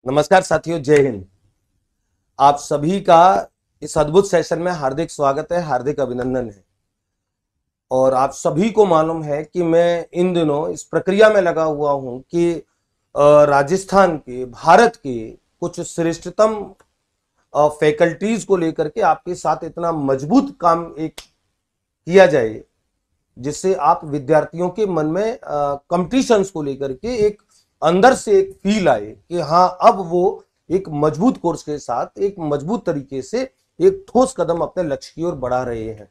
नमस्कार साथियों, जय हिंद। आप सभी का इस अद्भुत सेशन में हार्दिक स्वागत है, हार्दिक अभिनंदन है। और आप सभी को मालूम है कि मैं इन दिनों इस प्रक्रिया में लगा हुआ हूं कि राजस्थान के, भारत के कुछ श्रेष्ठतम फैकल्टीज को लेकर के आपके साथ इतना मजबूत काम एक किया जाए जिससे आप विद्यार्थियों के मन में कंपटीशंस को लेकर के एक अंदर से एक फील आए कि हाँ, अब वो एक मजबूत कोर्स के साथ एक मजबूत तरीके से एक ठोस कदम अपने लक्ष्य की ओर बढ़ा रहे हैं।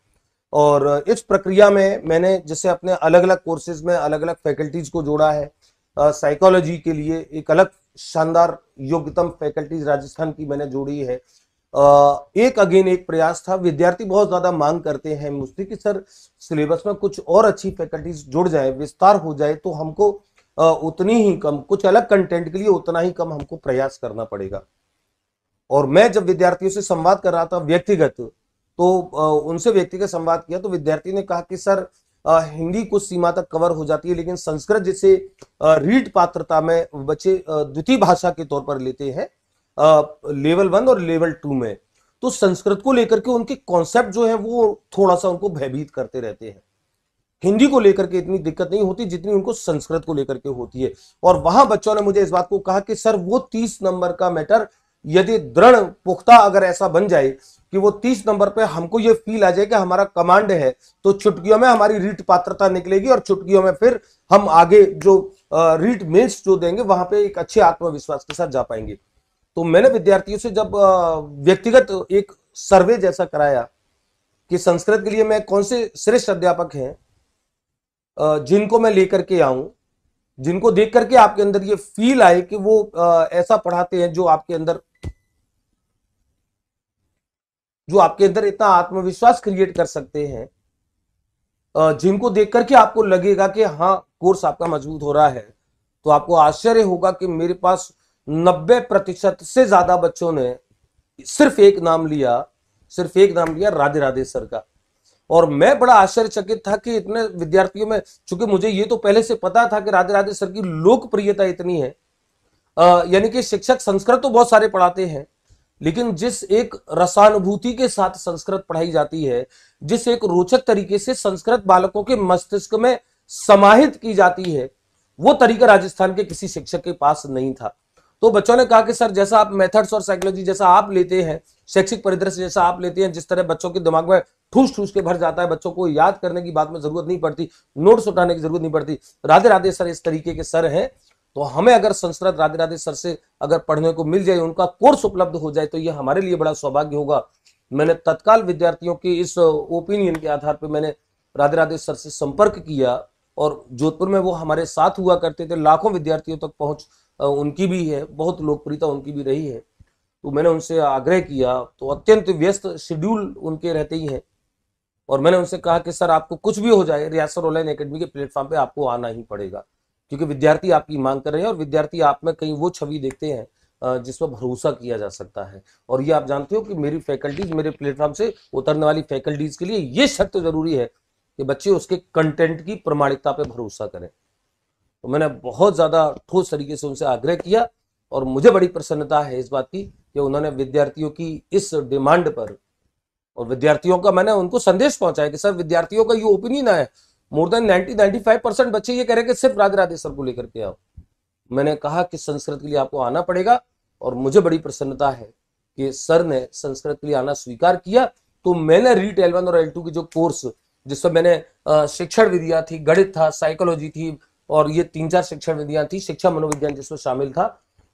और इस प्रक्रिया में मैंने जैसे अपने अलग अलग कोर्सेज में अलग अलग फैकल्टीज को जोड़ा है। साइकोलॉजी के लिए एक अलग शानदार योग्यतम फैकल्टीज राजस्थान की मैंने जोड़ी है। एक प्रयास था, विद्यार्थी बहुत ज्यादा मांग करते हैं मुझसे कि सर सिलेबस में कुछ और अच्छी फैकल्टीज जुड़ जाए, विस्तार हो जाए तो हमको उतनी ही कम, कुछ अलग कंटेंट के लिए उतना ही कम हमको प्रयास करना पड़ेगा। और मैं जब विद्यार्थियों से संवाद कर रहा था व्यक्तिगत, तो उनसे व्यक्तिगत संवाद किया तो विद्यार्थी ने कहा कि सर हिंदी कुछ सीमा तक कवर हो जाती है, लेकिन संस्कृत जैसे रीड पात्रता में बच्चे द्वितीय भाषा के तौर पर लेते हैं लेवल 1 और लेवल 2 में, तो संस्कृत को लेकर के उनके कॉन्सेप्ट जो है वो थोड़ा सा उनको भयभीत करते रहते हैं। हिंदी को लेकर के इतनी दिक्कत नहीं होती जितनी उनको संस्कृत को लेकर के होती है। और वहां बच्चों ने मुझे इस बात को कहा कि सर वो 30 नंबर का मैटर यदि दृढ़ पुख्ता अगर ऐसा बन जाए कि वो 30 नंबर पे हमको ये फील आ जाए कि हमारा कमांड है, तो चुटकियों में हमारी रीट पात्रता निकलेगी और चुटकियों में फिर हम आगे जो रीट मेल्स जो देंगे वहां पे एक अच्छे आत्मविश्वास के साथ जा पाएंगे। तो मैंने विद्यार्थियों से जब व्यक्तिगत एक सर्वे जैसा कराया कि संस्कृत के लिए मैं कौन से श्रेष्ठ अध्यापक हैं जिनको मैं लेकर के आऊं, जिनको देख करके आपके अंदर ये फील आए कि वो ऐसा पढ़ाते हैं जो आपके अंदर इतना आत्मविश्वास क्रिएट कर सकते हैं, जिनको देख करके आपको लगेगा कि हाँ कोर्स आपका मजबूत हो रहा है। तो आपको आश्चर्य होगा कि मेरे पास 90% से ज्यादा बच्चों ने सिर्फ एक नाम लिया, राधे राधे सर का। और मैं बड़ा आश्चर्यचकित था कि इतने विद्यार्थियों में, चूंकि मुझे ये तो पहले से पता था कि राधे राधे सर की लोकप्रियता इतनी है, यानी कि शिक्षक संस्कृत तो बहुत सारे पढ़ाते हैं, लेकिन जिस एक रसानुभूति के साथ संस्कृत पढ़ाई जाती है, जिस एक रोचक तरीके से संस्कृत बालकों के मस्तिष्क में समाहित की जाती है, वो तरीका राजस्थान के किसी शिक्षक के पास नहीं था। तो बच्चों ने कहा कि सर जैसा आप मेथड्स और साइकोलॉजी जैसा आप लेते हैं, शैक्षिक परिदृश्य जैसा आप लेते हैं, जिस तरह बच्चों के दिमाग में ठूस ठूस के भर जाता है, बच्चों को याद करने की बात में जरूरत नहीं पड़ती, नोट्स उठाने की जरूरत नहीं पड़ती, राधे राधे सर इस तरीके के सर हैं। तो हमें अगर संस्कृत राधे राधे सर से अगर पढ़ने को मिल जाए, उनका कोर्स उपलब्ध हो जाए, तो ये हमारे लिए बड़ा सौभाग्य होगा। मैंने तत्काल विद्यार्थियों के इस ओपिनियन के आधार पर मैंने राधे राधे सर से संपर्क किया, और जोधपुर में वो हमारे साथ हुआ करते थे, लाखों विद्यार्थियों तक पहुंच उनकी भी है, बहुत लोकप्रियता उनकी भी रही है। तो मैंने उनसे आग्रह किया, तो अत्यंत व्यस्त शेड्यूल उनके रहते ही हैं, और मैंने उनसे कहा कि सर आपको कुछ भी हो जाए, रियासत ऑनलाइन एकेडमी के प्लेटफॉर्म पे आपको आना ही पड़ेगा, क्योंकि विद्यार्थी आपकी मांग कर रहे हैं और विद्यार्थी आप में कहीं वो छवि देखते हैं जिस पर भरोसा किया जा सकता है। और ये आप जानते हो कि मेरी फैकल्टीज, मेरे प्लेटफॉर्म से उतरने वाली फैकल्टीज के लिए ये शर्त जरूरी है कि बच्चे उसके कंटेंट की प्रमाणिकता पर भरोसा करें। तो मैंने बहुत ज्यादा ठोस तरीके से उनसे आग्रह किया, और मुझे बड़ी प्रसन्नता है इस बात की कि उन्होंने विद्यार्थियों की इस डिमांड पर, और विद्यार्थियों का मैंने उनको संदेश पहुंचाया कि सर विद्यार्थियों का ये ओपिनियन है, मोर देन 90-95% बच्चे ये कह रहे हैं कि सिर्फ राधे राधे सर को लेकर के आओ। मैंने कहा कि संस्कृत के लिए आपको आना पड़ेगा, और मुझे बड़ी प्रसन्नता है कि सर ने संस्कृत के लिए आना स्वीकार किया। तो मैंने रीट L1 और L2 की जो कोर्स, जिसमें मैंने शिक्षण विधियां थी, गणित था, साइकोलॉजी थी, और ये 3-4 शिक्षण विधियां थी, शिक्षा मनोविज्ञान जिसमें शामिल था,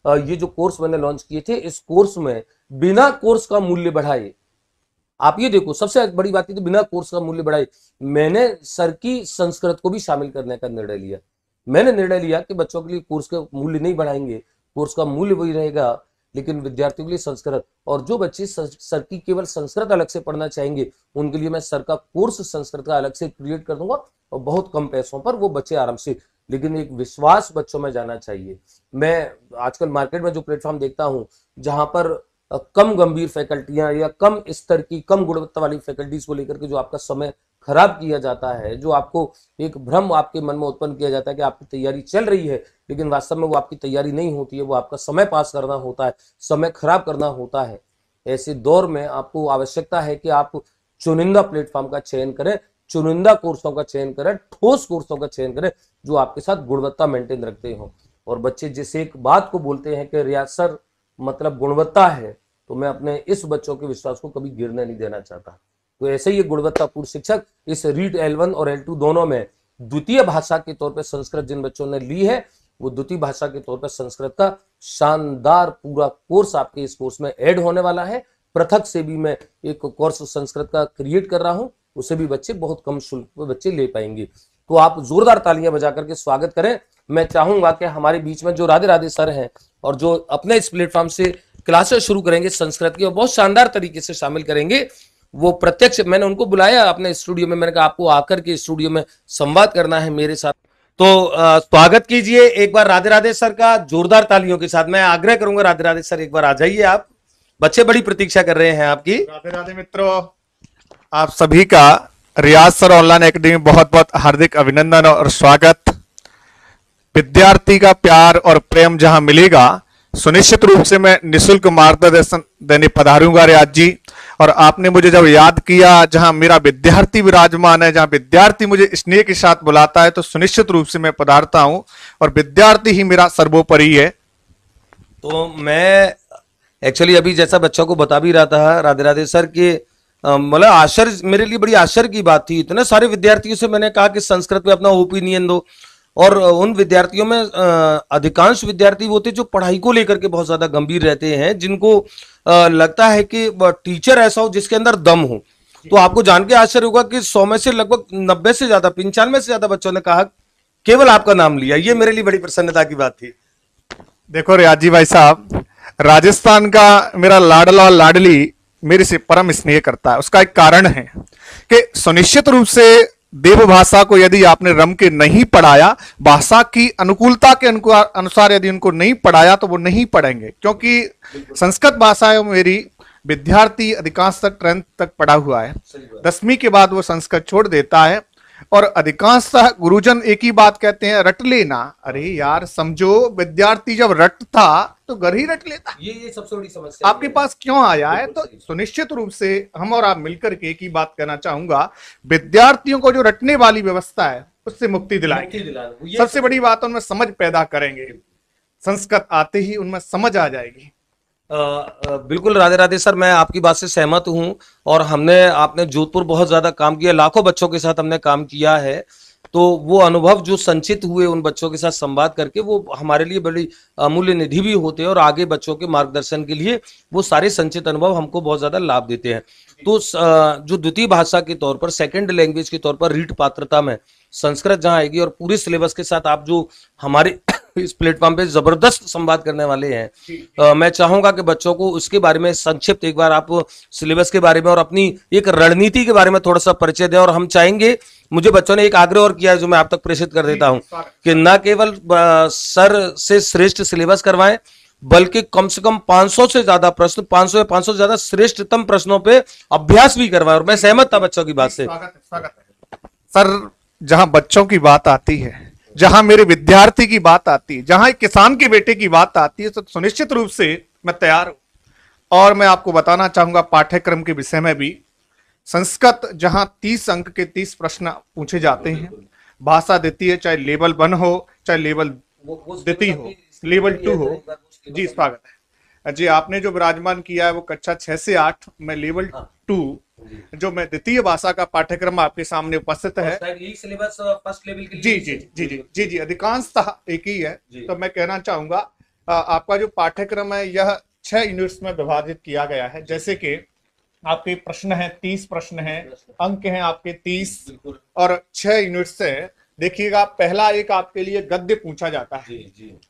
ये जो कोर्स मैंने लॉन्च किए थे, इस कोर्स में बिना कोर्स का मूल्य बढ़ाए, आप ये देखो सबसे बड़ी बात थी, बिना कोर्स का मूल्य बढ़ाए मैंने सर की संस्कृत को भी शामिल करने का निर्णय लिया। मैंने निर्णय लिया कि बच्चों के लिए कोर्स का मूल्य नहीं बढ़ाएंगे, कोर्स का मूल्य वही रहेगा, लेकिन विद्यार्थियों के लिए संस्कृत, और जो बच्चे सर की केवल संस्कृत अलग से पढ़ना चाहेंगे उनके लिए मैं सर का कोर्स संस्कृत का अलग से क्रिएट कर दूंगा, और बहुत कम पैसों पर वो बच्चे आराम से, लेकिन एक विश्वास बच्चों में जाना चाहिए। मैं आजकल मार्केट में जो प्लेटफॉर्म देखता हूं, जहां पर कम गंभीर फैकल्टियां या कम स्तर की, कम गुणवत्ता वाली फैकल्टीज को लेकर के जो आपका समय खराब किया जाता है, जो आपको एक भ्रम आपके मन में उत्पन्न किया जाता है कि आपकी तैयारी चल रही है, लेकिन वास्तव में वो आपकी तैयारी नहीं होती है, वो आपका समय पास करना होता है, समय खराब करना होता है। ऐसे दौर में आपको आवश्यकता है कि आप चुनिंदा प्लेटफॉर्म का चयन करें, चुनिंदा कोर्सों का चयन करें, ठोस कोर्सों का चयन करें जो आपके साथ गुणवत्ता मेंटेन रखते हो। और बच्चे जिस एक बात को बोलते हैं कि रियाज सर मतलब गुणवत्ता है, तो मैं अपने इस बच्चों के विश्वास को कभी गिरने नहीं देना चाहता। तो ऐसे ही गुणवत्तापूर्ण शिक्षक इस रीट L1 और L2 दोनों में द्वितीय भाषा के तौर पर संस्कृत जिन बच्चों ने ली है, वो द्वितीय भाषा के तौर पर संस्कृत का शानदार पूरा कोर्स आपके इस कोर्स में ऐड होने वाला है। पृथक से भी मैं एक कोर्स संस्कृत का क्रिएट कर रहा हूं, उसे भी बच्चे बहुत कम शुल्क पे बच्चे ले पाएंगे। तो आप जोरदार तालियां बजा करके स्वागत करें। मैं चाहूंगा कि हमारे बीच में जो राधे राधे सर हैं और जो अपने इस प्लेटफॉर्म से क्लासेस शुरू करेंगे संस्कृत की और बहुत शानदार तरीके से शामिल करेंगे, वो प्रत्यक्ष मैंने उनको बुलाया अपने स्टूडियो में, मैंने कहा आपको आकर के स्टूडियो में संवाद करना है मेरे साथ। तो स्वागत कीजिए एक बार राधे राधे सर का जोरदार तालियों के साथ। मैं आग्रह करूंगा राधे राधे सर एक बार आ जाइए, आप बच्चे बड़ी प्रतीक्षा कर रहे हैं आपकी। राधे राधे मित्रों, आप सभी का रियाज सर ऑनलाइन एकेडमी बहुत बहुत हार्दिक अभिनंदन और स्वागत। विद्यार्थी का प्यार और प्रेम जहां मिलेगा, सुनिश्चित रूप से मैं निशुल्क मार्गदर्शन देने पधारूंगा रियाज जी। और आपने मुझे जब याद किया, जहां मेरा विद्यार्थी विराजमान है, जहां विद्यार्थी मुझे स्नेह के साथ बुलाता है, तो सुनिश्चित रूप से मैं पधारता हूं और विद्यार्थी ही मेरा सर्वोपरि है। तो मैं एक्चुअली अभी जैसा बच्चों को बता भी रहा था राधे राधे सर के मतलब आश्चर्य, मेरे लिए बड़ी आश्चर्य की बात थी। इतने सारे विद्यार्थियों से मैंने कहा कि संस्कृत पे अपना ओपिनियन दो, और उन विद्यार्थियों में अधिकांश विद्यार्थी वो थे जो पढ़ाई को लेकर के बहुत ज्यादा गंभीर रहते हैं, जिनको लगता है कि टीचर ऐसा हो जिसके अंदर दम हो। तो आपको जान के आश्चर्य होगा कि 100 में से लगभग 90 से ज्यादा, 95 से ज्यादा बच्चों ने कहा केवल आपका नाम लिया। ये मेरे लिए बड़ी प्रसन्नता की बात थी। देखो रियाजी भाई साहब, राजस्थान का मेरा लाडला और लाडली मेरे से परम स्नेह करता है। उसका एक कारण है कि सुनिश्चित रूप से देव भाषा को यदि आपने रम के नहीं पढ़ाया, भाषा की अनुकूलता के अनुसार यदि उनको नहीं पढ़ाया, तो वो नहीं पढ़ेंगे। क्योंकि संस्कृत भाषा है मेरी विद्यार्थी अधिकांश तक 10th तक पढ़ा हुआ है, 10वीं के बाद वो संस्कृत छोड़ देता है। और अधिकांशतः गुरुजन एक ही बात कहते हैं, रट लेना। अरे यार समझो, विद्यार्थी जब रटता तो घर ही रट लेता। ये सबसे बड़ी समस्या आपके पास क्यों आया है? तो सुनिश्चित रूप से हम और आप मिलकर के एक ही बात कहना चाहूंगा, विद्यार्थियों को जो रटने वाली व्यवस्था है उससे मुक्ति दिलाएंगे। सबसे बड़ी बात, उनमें समझ पैदा करेंगे। संस्कृत आते ही उनमें समझ आ जाएगी। बिल्कुल राधे राधे सर, मैं आपकी बात से सहमत हूं। और आपने जोधपुर बहुत ज्यादा काम किया, लाखों बच्चों के साथ हमने काम किया है। तो वो अनुभव जो संचित हुए उन बच्चों के साथ संवाद करके, वो हमारे लिए बड़ी अमूल्य निधि भी होते हैं, और आगे बच्चों के मार्गदर्शन के लिए वो सारे संचित अनुभव हमको बहुत ज्यादा लाभ देते हैं। तो जो द्वितीय भाषा के तौर पर, सेकंड लैंग्वेज के तौर पर रीट पात्रता में संस्कृत जहां आएगी, और पूरे सिलेबस के साथ आप जो हमारे इस प्लेटफॉर्म पे जबरदस्त संवाद करने वाले हैं, मैं चाहूंगा कि बच्चों को उसके बारे में संक्षिप्त एक बार आप सिलेबस के बारे में और अपनी एक रणनीति के बारे में थोड़ा सा परिचय दें। और हम चाहेंगे, मुझे बच्चों ने एक आग्रह और किया है जो मैं आप तक प्रेषित कर देता हूं, कि न केवल सर से श्रेष्ठ सिलेबस करवाएं, बल्कि कम से कम 500 से ज्यादा प्रश्न, 500 या 500 से ज्यादा श्रेष्ठतम प्रश्नों पे अभ्यास भी करवाएं। और मैं सहमत था बच्चों की बात से। सर, जहां बच्चों की बात आती है, जहां मेरे विद्यार्थी की बात आती है, जहां एक किसान के बेटे की बात आती है, तो सुनिश्चित रूप से मैं तैयार हूं। और मैं आपको बताना चाहूंगा पाठ्यक्रम के विषय में भी, संस्कृत जहां 30 अंक के 30 प्रश्न पूछे जाते हैं, भाषा द्वितीय चाहे लेवल 1 हो, चाहे लेवल द्वितीय हो, लेवल 2 हो। जी स्वागत है जी। आपने जो विराजमान किया है वो कक्षा 6 से 8 में लेवल 2 जो मैं द्वितीय भाषा का पाठ्यक्रम आपके सामने उपस्थित है। सिलेबस फर्स्ट लेवल के जी जी जी जी जी जी अधिकांशतः एक ही है। तो मैं कहना चाहूंगा आपका जो पाठ्यक्रम है यह 6 यूनिट्स में विभाजित किया गया है। जैसे कि आपके प्रश्न है, 30 प्रश्न है, अंक हैं आपके 30 और 6 यूनिट्स है। देखिएगा, पहला एक आपके लिए गद्य पूछा जाता है।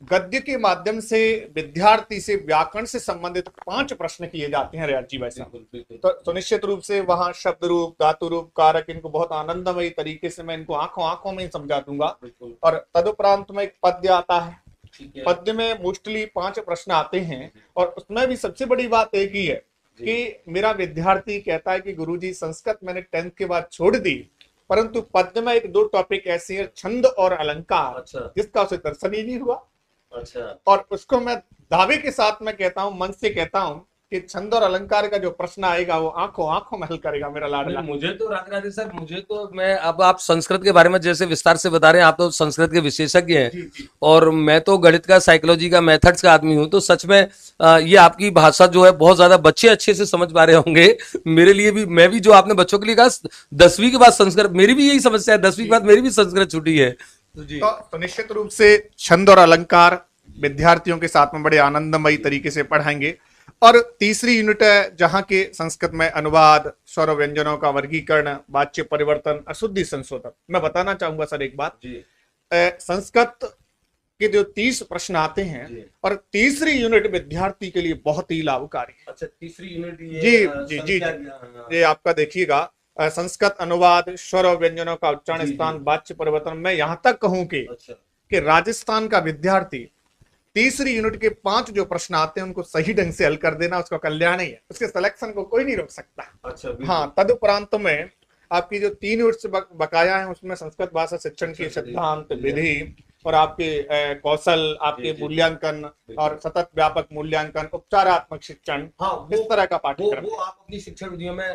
गद्य के माध्यम से विद्यार्थी से व्याकरण से संबंधित 5 प्रश्न किए जाते हैं रियाजी भाई साहब। तो सुनिश्चित रूप से वहां शब्द रूप, धातु रूप, कारक, इनको बहुत आनंदमयी तरीके से मैं इनको आंखों में समझा दूंगा। और तदुपरांत में एक पद्य आता है। पद्य में मोस्टली 5 प्रश्न आते हैं, और उसमें भी सबसे बड़ी बात एक ही है कि मेरा विद्यार्थी कहता है कि गुरुजी संस्कृत मैंने 10th के बाद छोड़ दी, परंतु पद्य में एक दो टॉपिक ऐसे हैं, छंद और अलंकार, अच्छा। जिसका उसे दर्शन ही नहीं हुआ। अच्छा। और उसको मैं दावे के साथ में कहता हूं, मन से कहता हूं कि छंद और अलंकार का जो प्रश्न आएगा वो आंखों आंखों में हल करेगा मेरा लाडला। मुझे तो राधे राधे सर, मुझे तो मैं अब आप संस्कृत के बारे में जैसे विस्तार से बता रहे हैं, आप तो संस्कृत के विशेषज्ञ हैं, जी जी। और मैं तो गणित का, साइकोलॉजी का, मेथड्स का आदमी हूं, तो सच में ये आपकी भाषा जो है बहुत ज्यादा बच्चे अच्छे से समझ पा रहे होंगे। मेरे लिए भी, मैं भी जो आपने बच्चों के लिए कहा 10वीं के बाद संस्कृत, मेरी भी यही समस्या है, 10वीं के बाद मेरी भी संस्कृत छुट्टी है। तो निश्चित रूप से छंद और अलंकार विद्यार्थियों के साथ में बड़े आनंदमयी तरीके से पढ़ाएंगे। और तीसरी यूनिट है जहां के संस्कृत में अनुवाद, स्वर व्यंजनों का वर्गीकरण, वाच्य परिवर्तन, अशुद्धि संशोधन। मैं बताना चाहूंगा सर एक बात, संस्कृत के जो 30 प्रश्न आते हैं और तीसरी यूनिट विद्यार्थी के लिए बहुत ही लाभकारी है। अच्छा, तीसरी यूनिट जी जी जी, ये आपका देखिएगा, संस्कृत अनुवाद, स्वर और व्यंजनों का उच्चारण स्थान, वाच्य परिवर्तन। मैं यहां तक कहूं कि राजस्थान का विद्यार्थी तीसरी यूनिट के 5 जो प्रश्न आते हैं उनको सही ढंग से हल कर देना उसका कल्याण ही है, उसके सिलेक्शन को कोई नहीं रोक सकता। अच्छा, हाँ, तदुपरांत में आपकी जो 3 यूनिट बकाया है उसमें संस्कृत भाषा शिक्षण की सिद्धांत, विधि और आपके कौशल, आपके मूल्यांकन और सतत व्यापक मूल्यांकन, उपचारात्मक शिक्षण, हाँ, इस तरह का पाठ्यक्रम वो आप अपनी शिक्षण विधियों में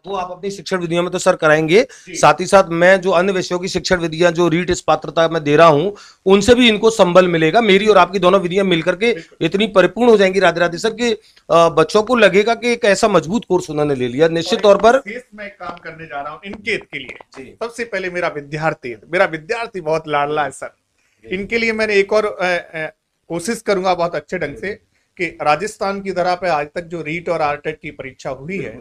वो आप अपनी शिक्षण विधियों में तो सर कराएंगे। साथ ही साथ मैं जो अन्य विषयों की शिक्षण विधियां जो रीट इस पात्रता में दे रहा हूं, उनसे भी इनको संबल मिलेगा। मेरी और आपकी दोनों विधियां मिलकर के इतनी परिपूर्ण हो जाएंगी राधे राधे सर कि बच्चों को लगेगा कि एक ऐसा मजबूत कोर्स उन्होंने ले लिया। निश्चित तौर पर मैं काम करने जा रहा हूँ इनके हित के लिए। सबसे पहले मेरा विद्यार्थी बहुत लाडला है सर। इनके लिए मैंने एक और कोशिश करूंगा बहुत अच्छे ढंग से कि राजस्थान की धरा पे आज तक जो रीट और आरटेट की परीक्षा हुई है,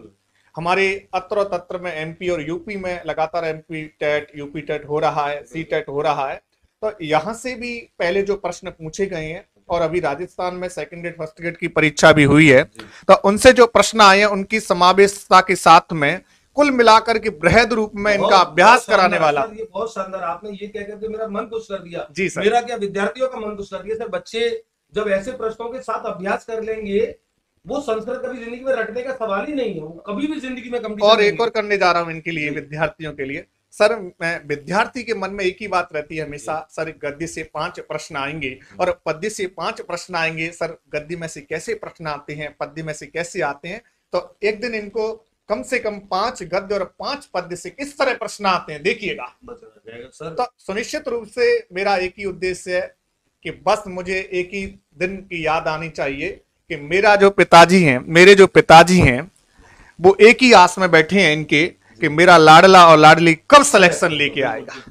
हमारे अत्र तत्र में एमपी और यूपी में लगातार एमपी टेट, यूपी टेट हो रहा है, सी टेट हो रहा है, तो यहां से भी पहले जो प्रश्न पूछे गए हैं और अभी राजस्थान में सेकंड ग्रेड फर्स्ट ग्रेड की परीक्षा भी हुई है, तो उनसे जो प्रश्न आए हैं उनकी समावेशता के साथ में कुल मिलाकर के बृहद रूप में इनका अभ्यास कराने वाला। ये बहुत शानदार, आपने ये कह करके मेरा मन खुश कर दिया। जी सर। मेरा क्या, विद्यार्थियों का मन खुश कर दिया सर। बच्चे जब ऐसे प्रश्नों के साथ अभ्यास कर लेंगे, वो संस्कृत कभी जिंदगी में रटने का सवाल ही नहीं है, वो कभी भी जिंदगी में कंपटीशन। और एक और करने जा रहा हूं इनके लिए, विद्यार्थियों के लिए सर। मैं विद्यार्थी के मन में एक ही बात रहती है हमेशा, सर गद्य से 5 प्रश्न आएंगे और पद्य से 5 प्रश्न आएंगे। सर गद्य में से कैसे प्रश्न आते हैं, पद्य में से कैसे आते हैं? तो एक दिन इनको कम से कम 5 गद्य और 5 पद्य से किस तरह प्रश्न आते हैं देखिएगा सर। तो सुनिश्चित रूप से मेरा एक ही उद्देश्य है कि बस मुझे एक ही दिन की याद आनी चाहिए कि मेरे जो पिताजी हैं वो एक ही आस में बैठे हैं इनके कि मेरा लाडला और लाडली कब सिलेक्शन लेके आएगा।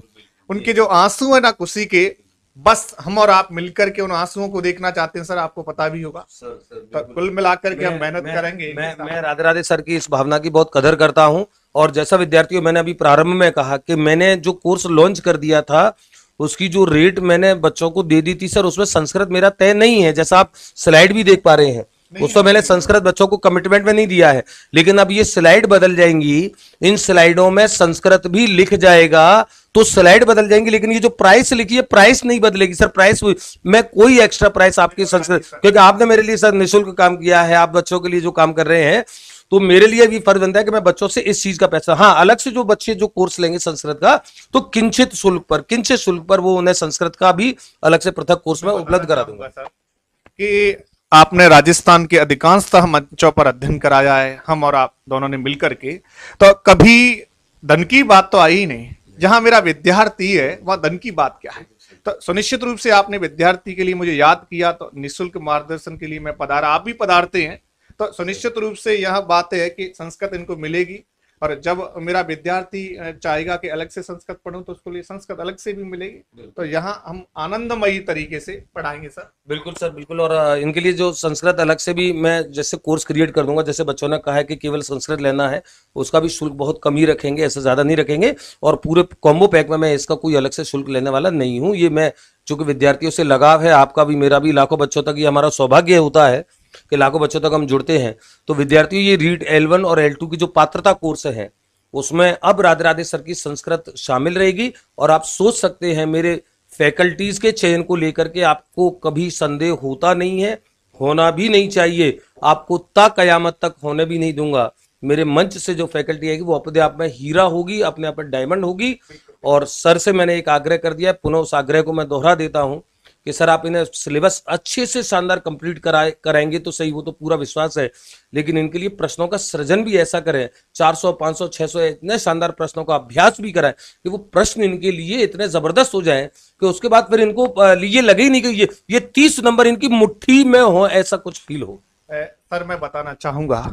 उनके जो आंसू है ना खुशी के, बस हम और आप मिलकर के उन आंसुओं को देखना चाहते हैं सर। आपको पता भी होगा सर, तो कुल मिलाकर के हम मेहनत करेंगे। मैं राधे राधे सर की इस भावना की बहुत कदर करता हूं। और जैसा विद्यार्थियों, मैंने अभी प्रारंभ में कहा कि मैंने जो कोर्स लॉन्च कर दिया था उसकी जो रेट मैंने बच्चों को दे दी थी सर, उसमें संस्कृत मेरा तय नहीं है, जैसा आप स्लाइड भी देख पा रहे हैं। उसमें मैंने संस्कृत बच्चों को कमिटमेंट में नहीं दिया है, लेकिन अब ये स्लाइड बदल जाएंगी, इन स्लाइडों में संस्कृत भी लिख जाएगा, तो स्लाइड बदल जाएंगी, लेकिन ये जो प्राइस लिखी है प्राइस नहीं बदलेगी सर। प्राइस में कोई एक्स्ट्रा प्राइस आपकी संस्कृत, क्योंकि आपने मेरे लिए सर निःशुल्क काम किया है, आप बच्चों के लिए जो काम कर रहे हैं, तो मेरे लिए भी फर्ज बनता है कि मैं बच्चों से इस चीज का पैसा, हाँ अलग से जो बच्चे जो कोर्स लेंगे संस्कृत का, तो किंचित शुल्क पर वो उन्हें संस्कृत का भी अलग से पृथक कोर्स में उपलब्ध करा दूंगा सर। कि आपने राजस्थान के अधिकांशतः मंचों पर अध्ययन कराया है, हम और आप दोनों ने मिलकर के, तो कभी धन की बात तो आई ही नहीं। जहां मेरा विद्यार्थी है वहां धन की बात क्या है? तो सुनिश्चित रूप से आपने विद्यार्थी के लिए मुझे याद किया, तो निःशुल्क मार्गदर्शन के लिए मैं पधारा, आप भी पधारते हैं। तो सुनिश्चित रूप से यह बात है कि संस्कृत इनको मिलेगी, और जब मेरा विद्यार्थी चाहेगा कि अलग से संस्कृत पढ़ूं तो उसके लिए संस्कृत अलग से भी मिलेगी। तो यहाँ हम आनंदमयी तरीके से पढ़ाएंगे सर। बिल्कुल सर, बिल्कुल। और इनके लिए जो संस्कृत अलग से भी मैं जैसे कोर्स क्रिएट कर दूंगा, जैसे बच्चों ने कहा है कि केवल संस्कृत लेना है, उसका भी शुल्क बहुत कम ही रखेंगे, ऐसे ज्यादा नहीं रखेंगे। और पूरे कॉम्बो पैक में मैं इसका कोई अलग से शुल्क लेने वाला नहीं हूँ। ये मैं, चूंकि विद्यार्थियों से लगाव है, आपका भी मेरा भी, लाखों बच्चों तक ये हमारा सौभाग्य होता है कि लाखों बच्चों तक हम जुड़ते हैं। तो विद्यार्थियों, ये रीड L1 और L2 की जो पात्रता कोर्स है उसमें अब राधे राधे सर की संस्कृत शामिल रहेगी। और आप सोच सकते हैं, मेरे फैकल्टीज के चयन को लेकर के आपको कभी संदेह होता नहीं है, होना भी नहीं चाहिए, आपको ता कयामत तक होने भी नहीं दूंगा। मेरे मंच से जो फैकल्टी आएगी वो अपने आप में हीरा होगी, अपने आप में डायमंड होगी। और सर से मैंने एक आग्रह कर दिया है, पुनः उस आग्रह को मैं दोहरा देता हूं कि सर आप इन्हें सिलेबस अच्छे से शानदार कंप्लीट कराएंगे तो सही, वो तो पूरा विश्वास है, लेकिन इनके लिए प्रश्नों का सृजन भी ऐसा करें, 400 500 600 इतने शानदार प्रश्नों का अभ्यास भी कराएं कि वो प्रश्न इनके लिए इतने जबरदस्त हो जाएं कि उसके बाद फिर इनको लिए लगे ही नहीं कि ये 30 नंबर इनकी मुट्ठी में हो, ऐसा कुछ फील हो। सर मैं बताना चाहूंगा,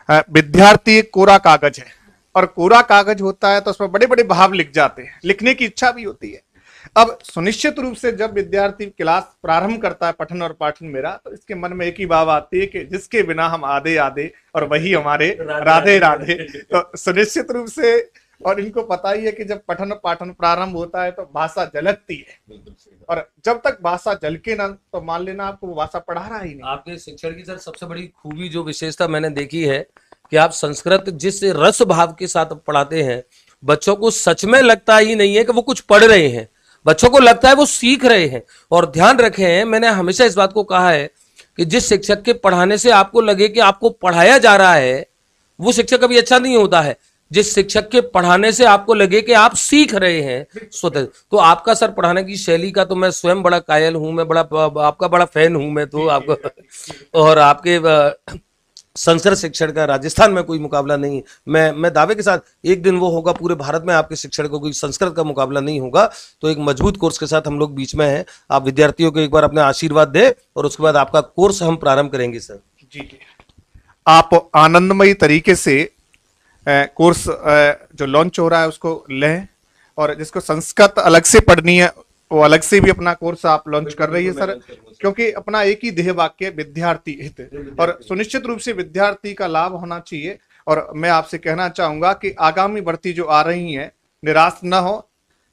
विद्यार्थी एक कोरा कागज है, और कोरा कागज होता है तो उसमें बड़े बड़े भाव लिख जाते हैं, लिखने की इच्छा भी होती है। अब सुनिश्चित रूप से जब विद्यार्थी क्लास प्रारंभ करता है पठन और पाठन मेरा, तो इसके मन में एक ही भाव आती है कि जिसके बिना हम आधे आधे और वही हमारे राधे राधे। तो सुनिश्चित रूप से, और इनको पता ही है कि जब पठन और पाठन प्रारंभ होता है तो भाषा झलकती है, और जब तक भाषा झलके ना तो मान लेना आपको वो भाषा पढ़ा रहा ही नहीं। आपके शिक्षण की सर सबसे बड़ी खूबी जो विशेषता मैंने देखी है कि आप संस्कृत जिस रस भाव के साथ पढ़ाते हैं, बच्चों को सच में लगता ही नहीं है कि वो कुछ पढ़ रहे हैं, बच्चों को लगता है वो सीख रहे हैं। और ध्यान रखें, मैंने हमेशा इस बात को कहा है कि जिस शिक्षक के पढ़ाने से आपको लगे कि आपको पढ़ाया जा रहा है, वो शिक्षक कभी अच्छा नहीं होता है। जिस शिक्षक के पढ़ाने से आपको लगे कि आप सीख रहे हैं स्वतः, तो आपका सर पढ़ाने की शैली का तो मैं स्वयं बड़ा कायल हूं, मैं बड़ा आपका बड़ा फैन हूं मैं तो आपको। और आपके संस्कृत शिक्षण का राजस्थान में कोई मुकाबला नहीं। मैं दावे के साथ, एक दिन वो होगा पूरे भारत में आपके शिक्षण को कोई संस्कृत का मुकाबला नहीं होगा। तो एक मजबूत कोर्स के साथ हम लोग बीच में हैं। आप विद्यार्थियों को एक बार अपने आशीर्वाद दें और उसके बाद आपका कोर्स हम प्रारंभ करेंगे सर। जी, आप आनंदमयी तरीके से कोर्स जो लॉन्च हो रहा है उसको लें, और जिसको संस्कृत अलग से पढ़नी है वो अलग से भी अपना कोर्स आप लॉन्च कर रही है सर, क्योंकि अपना एक ही ध्येय वाक्य विद्यार्थी हित, और सुनिश्चित रूप से विद्यार्थी का लाभ होना चाहिए। और मैं आपसे कहना चाहूंगा कि आगामी भर्ती जो आ रही है, निराश न हो,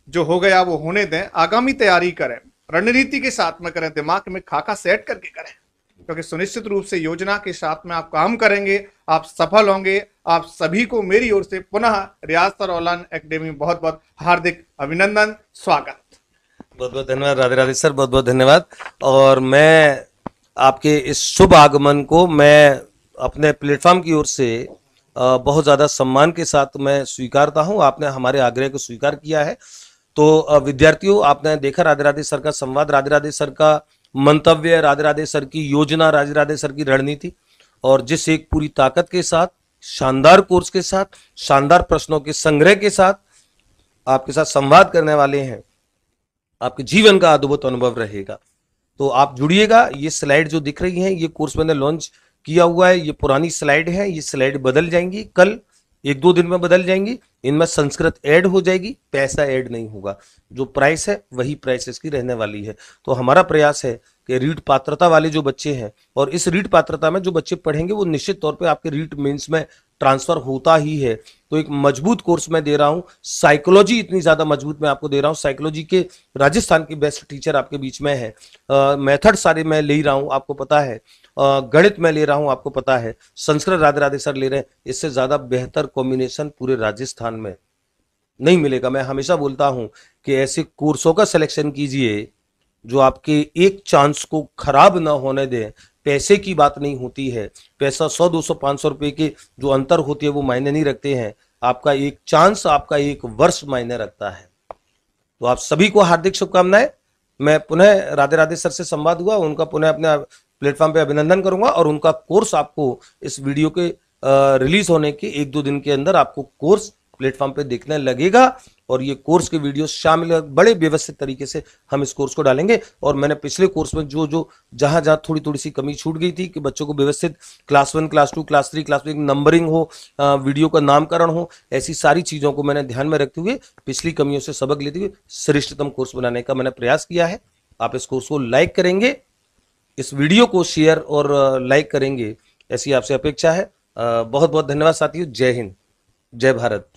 जो हो गया वो होने दें, आगामी तैयारी करें, रणनीति के साथ में करें, दिमाग में खाका सेट करके करें, क्योंकि सुनिश्चित रूप से योजना के साथ में आप काम करेंगे, आप सफल होंगे। आप सभी को मेरी ओर से पुनः रियाज सर ऑनलाइन एकेडमी बहुत बहुत हार्दिक अभिनंदन, स्वागत। बहुत बहुत धन्यवाद राधे राधे सर, बहुत बहुत धन्यवाद। और मैं आपके इस शुभ आगमन को मैं अपने प्लेटफॉर्म की ओर से बहुत ज़्यादा सम्मान के साथ मैं स्वीकारता हूं। आपने हमारे आग्रह को स्वीकार किया है। तो विद्यार्थियों, आपने देखा राधे राधे सर का संवाद, राधे राधे सर का मंतव्य, राधे राधे सर की योजना, राधे राधे सर की रणनीति, और जिस एक पूरी ताकत के साथ, शानदार कोर्स के साथ, शानदार प्रश्नों के संग्रह के साथ आपके साथ संवाद करने वाले हैं, आपके जीवन का अद्भुत अनुभव रहेगा। तो आप जुड़िएगा। ये स्लाइड जो दिख रही हैं, ये कोर्स मैंने लॉन्च किया हुआ है, ये पुरानी स्लाइड है, ये स्लाइड बदल जाएंगी, कल 1-2 दिन में बदल जाएंगी। इनमें संस्कृत ऐड हो जाएगी, पैसा ऐड नहीं होगा। जो प्राइस है वही प्राइस इसकी रहने वाली है। तो हमारा प्रयास है कि रीट पात्रता वाले जो बच्चे हैं, और इस रीट पात्रता में जो बच्चे पढ़ेंगे वो निश्चित तौर पे आपके रीट मेंस में ट्रांसफर होता ही है। तो एक मजबूत कोर्स मैं दे रहा हूं। साइकोलॉजी इतनी ज्यादा मजबूत मैं आपको दे रहा हूं। साइकोलॉजी के राजस्थान की बेस्ट टीचर आपके बीच में है। मेथड सारे मैं ले रहा हूं, आपको पता है। गणित में ले रहा हूं, आपको पता है। संस्कृत राधे राधे सर ले रहे हैं। इससे ज्यादा बेहतर कॉम्बिनेशन पूरे राजस्थान में नहीं मिलेगा। मैं हमेशा बोलता हूं कि ऐसे कोर्सों का सिलेक्शन कीजिए जो आपके एक चांस को खराब ना होने दें। पैसे की बात नहीं होती है, पैसा 100 200 500 रुपए के जो अंतर होती है वो मायने नहीं रखते हैं। आपका एक चांस, आपका एक वर्ष मायने रखता है। तो आप सभी को हार्दिक शुभकामनाएं। मैं पुनः राधे राधे सर से संवाद हुआ, उनका पुनः अपने प्लेटफॉर्म पे अभिनंदन करूंगा, और उनका कोर्स आपको इस वीडियो के रिलीज होने के 1-2 दिन के अंदर आपको कोर्स प्लेटफॉर्म पे देखने लगेगा। और ये कोर्स के वीडियो शामिल बड़े व्यवस्थित तरीके से हम इस कोर्स को डालेंगे। और मैंने पिछले कोर्स में जो जहां थोड़ी सी कमी छूट गई थी कि बच्चों को व्यवस्थित class 1 class 2 class 3 class 4 numbering हो, वीडियो का नामकरण हो, ऐसी सारी चीजों को मैंने ध्यान में रखते हुए, पिछली कमियों से सबक लेते हुए श्रेष्ठतम कोर्स बनाने का मैंने प्रयास किया है। आप इस कोर्स को लाइक करेंगे, इस वीडियो को शेयर और लाइक करेंगे, ऐसी आपसे अपेक्षा है। बहुत बहुत धन्यवाद साथियों। जय हिंद, जय भारत।